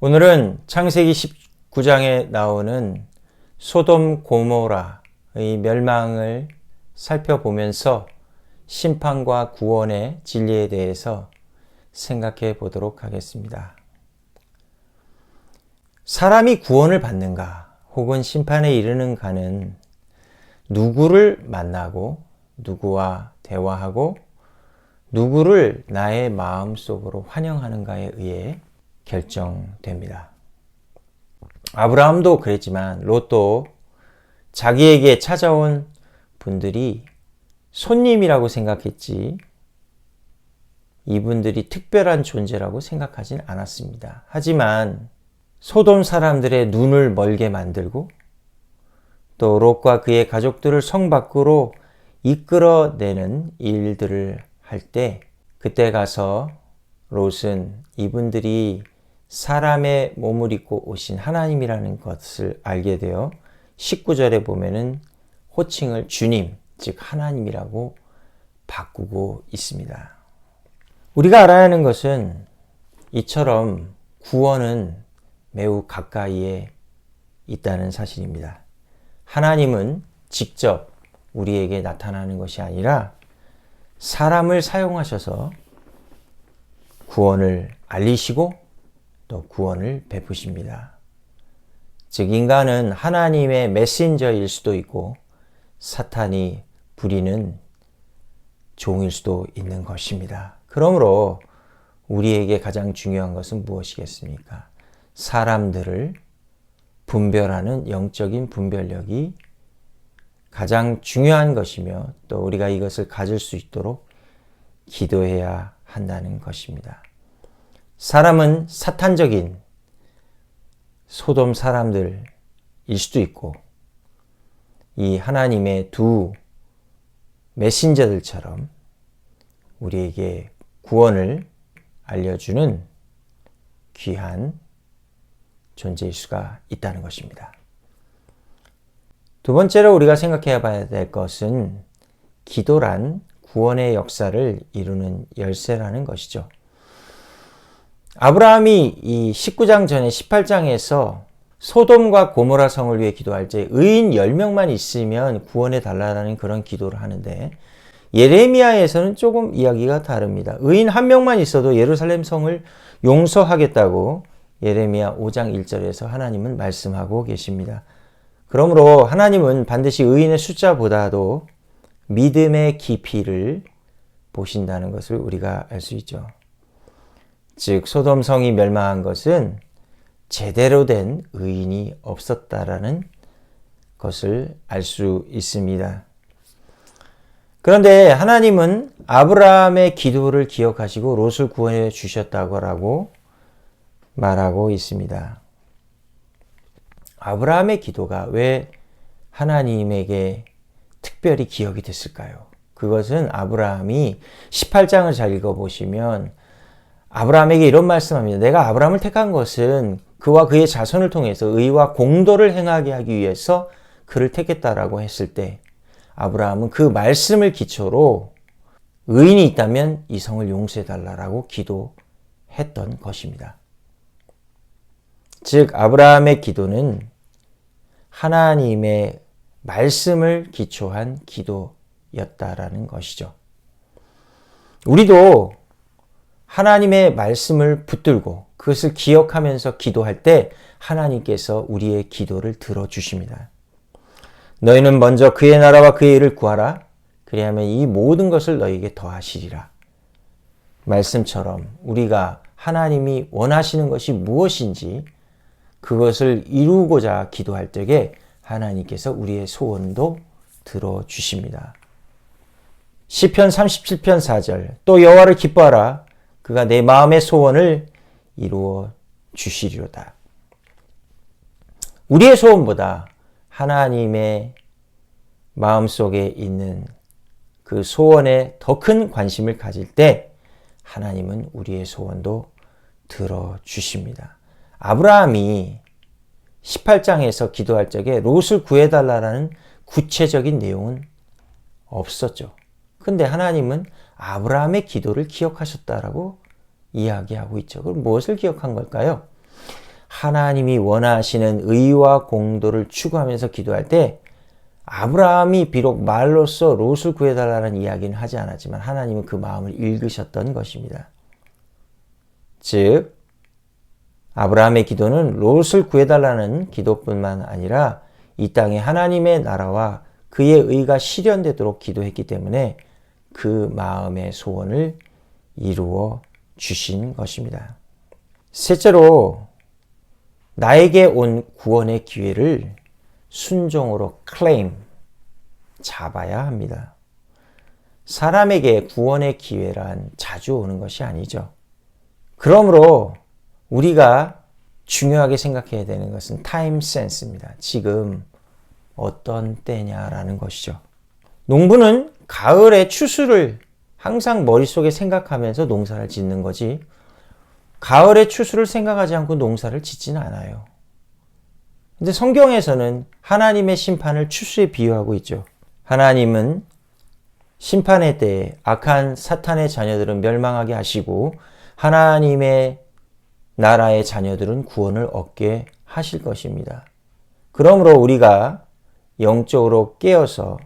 오늘은 창세기 19장에 나오는 소돔 고모라의 멸망을 살펴보면서 심판과 구원의 진리에 대해서 생각해 보도록 하겠습니다. 사람이 구원을 받는가 혹은 심판에 이르는가는 누구를 만나고 누구와 대화하고 누구를 나의 마음속으로 환영하는가에 의해 결정됩니다. 아브라함도 그랬지만 롯도 자기에게 찾아온 분들이 손님이라고 생각했지 이분들이 특별한 존재라고 생각하진 않았습니다. 하지만 소돔 사람들의 눈을 멀게 만들고 또 롯과 그의 가족들을 성 밖으로 이끌어내는 일들을 할 때 그때 가서 롯은 이분들이 사람의 몸을 입고 오신 하나님이라는 것을 알게 되어 19절에 보면은 호칭을 주님, 즉 하나님이라고 바꾸고 있습니다. 우리가 알아야 하는 것은 이처럼 구원은 매우 가까이에 있다는 사실입니다. 하나님은 직접 우리에게 나타나는 것이 아니라 사람을 사용하셔서 구원을 알리시고 또 구원을 베푸십니다. 즉 인간은 하나님의 메신저일 수도 있고 사탄이 부리는 종일 수도 있는 것입니다. 그러므로 우리에게 가장 중요한 것은 무엇이겠습니까? 사람들을 분별하는 영적인 분별력이 가장 중요한 것이며 또 우리가 이것을 가질 수 있도록 기도해야 한다는 것입니다. 사람은 사탄적인 소돔 사람들일 수도 있고 이 하나님의 두 메신저들처럼 우리에게 구원을 알려주는 귀한 존재일 수가 있다는 것입니다. 두 번째로 우리가 생각해 봐야 될 것은 기도란 구원의 역사를 이루는 열쇠라는 것이죠. 아브라함이 이 19장 전에 18장에서 소돔과 고모라 성을 위해 기도할 때 의인 10명만 있으면 구원해 달라는 그런 기도를 하는데 예레미야에서는 조금 이야기가 다릅니다. 의인 1명만 있어도 예루살렘 성을 용서하겠다고 예레미야 5장 1절에서 하나님은 말씀하고 계십니다. 그러므로 하나님은 반드시 의인의 숫자보다도 믿음의 깊이를 보신다는 것을 우리가 알 수 있죠. 즉 소돔 성이 멸망한 것은 제대로 된 의인이 없었다라는 것을 알 수 있습니다. 그런데 하나님은 아브라함의 기도를 기억하시고 롯을 구원해 주셨다고 말하고 있습니다. 아브라함의 기도가 왜 하나님에게 특별히 기억이 됐을까요? 그것은 아브라함이 18장을 잘 읽어보시면 아브라함에게 이런 말씀합니다. 내가 아브라함을 택한 것은 그와 그의 자손을 통해서 의와 공도를 행하게 하기 위해서 그를 택했다라고 했을 때 아브라함은 그 말씀을 기초로 의인이 있다면 이 성을 용서해달라고 기도했던 것입니다. 즉 아브라함의 기도는 하나님의 말씀을 기초한 기도였다라는 것이죠. 우리도 하나님의 말씀을 붙들고 그것을 기억하면서 기도할 때 하나님께서 우리의 기도를 들어주십니다. 너희는 먼저 그의 나라와 그의 일을 구하라. 그리하면 이 모든 것을 너희에게 더하시리라. 말씀처럼 우리가 하나님이 원하시는 것이 무엇인지 그것을 이루고자 기도할 때에 하나님께서 우리의 소원도 들어주십니다. 시편 37편 4절 또 여호와를 기뻐하라. 그가 내 마음의 소원을 이루어 주시리로다. 우리의 소원보다 하나님의 마음속에 있는 그 소원에 더 큰 관심을 가질 때 하나님은 우리의 소원도 들어주십니다. 아브라함이 18장에서 기도할 적에 롯을 구해달라는 구체적인 내용은 없었죠. 근데 하나님은 아브라함의 기도를 기억하셨다라고 이야기하고 있죠. 그럼 무엇을 기억한 걸까요? 하나님이 원하시는 의와 공도를 추구하면서 기도할 때 아브라함이 비록 말로써 롯을 구해달라는 이야기는 하지 않았지만 하나님은 그 마음을 읽으셨던 것입니다. 즉 아브라함의 기도는 롯을 구해달라는 기도뿐만 아니라 이 땅에 하나님의 나라와 그의 의가 실현되도록 기도했기 때문에 그 마음의 소원을 이루어 주신 것입니다. 셋째로 나에게 온 구원의 기회를 순종으로 claim, 잡아야 합니다. 사람에게 구원의 기회란 자주 오는 것이 아니죠. 그러므로 우리가 중요하게 생각해야 되는 것은 타임 센스입니다. 지금 어떤 때냐라는 것이죠. 농부는 가을의 추수를 항상 머릿속에 생각하면서 농사를 짓는 거지 가을의 추수를 생각하지 않고 농사를 짓지는 않아요. 근데 성경에서는 하나님의 심판을 추수에 비유하고 있죠. 하나님은 심판의 때에 악한 사탄의 자녀들은 멸망하게 하시고 하나님의 나라의 자녀들은 구원을 얻게 하실 것입니다. 그러므로 우리가 영적으로 깨어서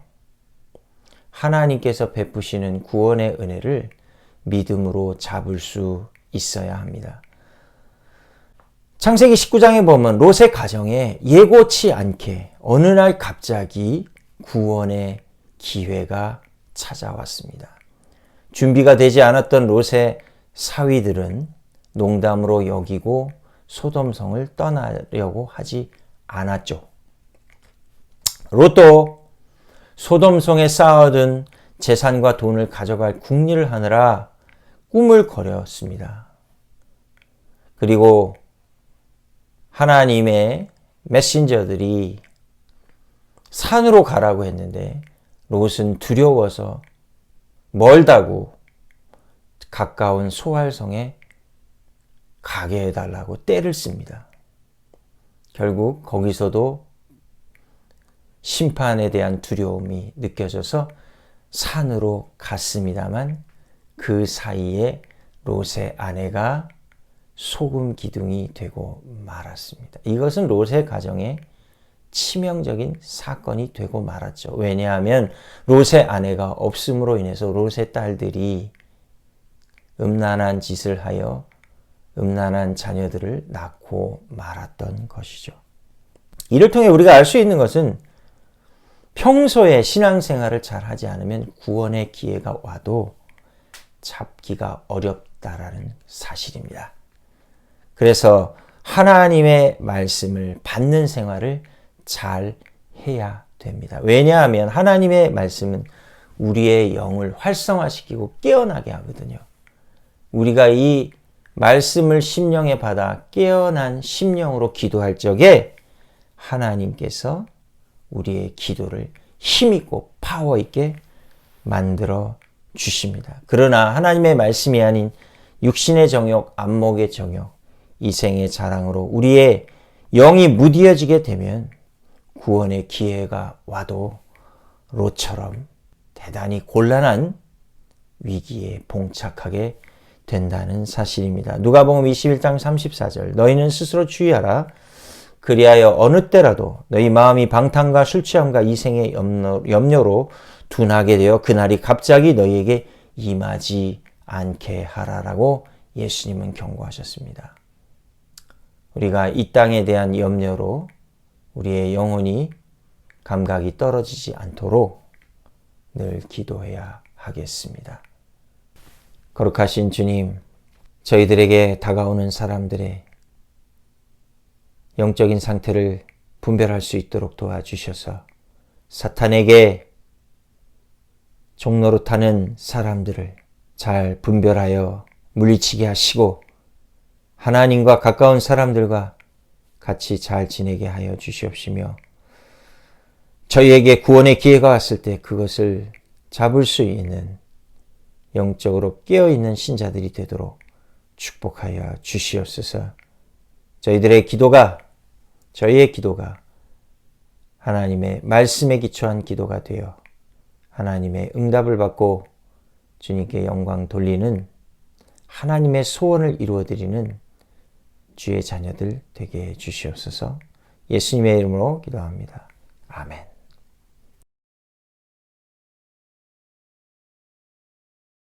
하나님께서 베푸시는 구원의 은혜를 믿음으로 잡을 수 있어야 합니다. 창세기 19장에 보면 롯의 가정에 예고치 않게 어느 날 갑자기 구원의 기회가 찾아왔습니다. 준비가 되지 않았던 롯의 사위들은 농담으로 여기고 소돔성을 떠나려고 하지 않았죠. 롯도 소돔성에 쌓아둔 재산과 돈을 가져갈 궁리를 하느라 꿈을 거렸습니다. 그리고 하나님의 메신저들이 산으로 가라고 했는데 롯은 두려워서 멀다고 가까운 소알성에 가게 해달라고 떼를 씁니다. 결국 거기서도 심판에 대한 두려움이 느껴져서 산으로 갔습니다만 그 사이에 롯의 아내가 소금 기둥이 되고 말았습니다. 이것은 롯의 가정에 치명적인 사건이 되고 말았죠. 왜냐하면 롯의 아내가 없음으로 인해서 롯의 딸들이 음란한 짓을 하여 음란한 자녀들을 낳고 말았던 것이죠. 이를 통해 우리가 알 수 있는 것은 평소에 신앙생활을 잘 하지 않으면 구원의 기회가 와도 잡기가 어렵다라는 사실입니다. 그래서 하나님의 말씀을 받는 생활을 잘 해야 됩니다. 왜냐하면 하나님의 말씀은 우리의 영을 활성화시키고 깨어나게 하거든요. 우리가 이 말씀을 심령에 받아 깨어난 심령으로 기도할 적에 하나님께서 우리의 기도를 힘있고 파워 있게 만들어 주십니다. 그러나 하나님의 말씀이 아닌 육신의 정욕, 안목의 정욕, 이생의 자랑으로 우리의 영이 무뎌지게 되면 구원의 기회가 와도 롯처럼 대단히 곤란한 위기에 봉착하게 된다는 사실입니다. 누가복음 21장 34절 너희는 스스로 주의하라. 그리하여 어느 때라도 너희 마음이 방탕과 술 취함과 이생의 염려로 둔하게 되어 그날이 갑자기 너희에게 임하지 않게 하라라고 예수님은 경고하셨습니다. 우리가 이 땅에 대한 염려로 우리의 영혼이 감각이 떨어지지 않도록 늘 기도해야 하겠습니다. 거룩하신 주님, 저희들에게 다가오는 사람들의 영적인 상태를 분별할 수 있도록 도와주셔서 사탄에게 종노릇하는 사람들을 잘 분별하여 물리치게 하시고 하나님과 가까운 사람들과 같이 잘 지내게 하여 주시옵시며 저희에게 구원의 기회가 왔을 때 그것을 잡을 수 있는 영적으로 깨어있는 신자들이 되도록 축복하여 주시옵소서. 저희의 기도가 하나님의 말씀에 기초한 기도가 되어 하나님의 응답을 받고 주님께 영광 돌리는 하나님의 소원을 이루어드리는 주의 자녀들 되게 해 주시옵소서. 예수님의 이름으로 기도합니다. 아멘.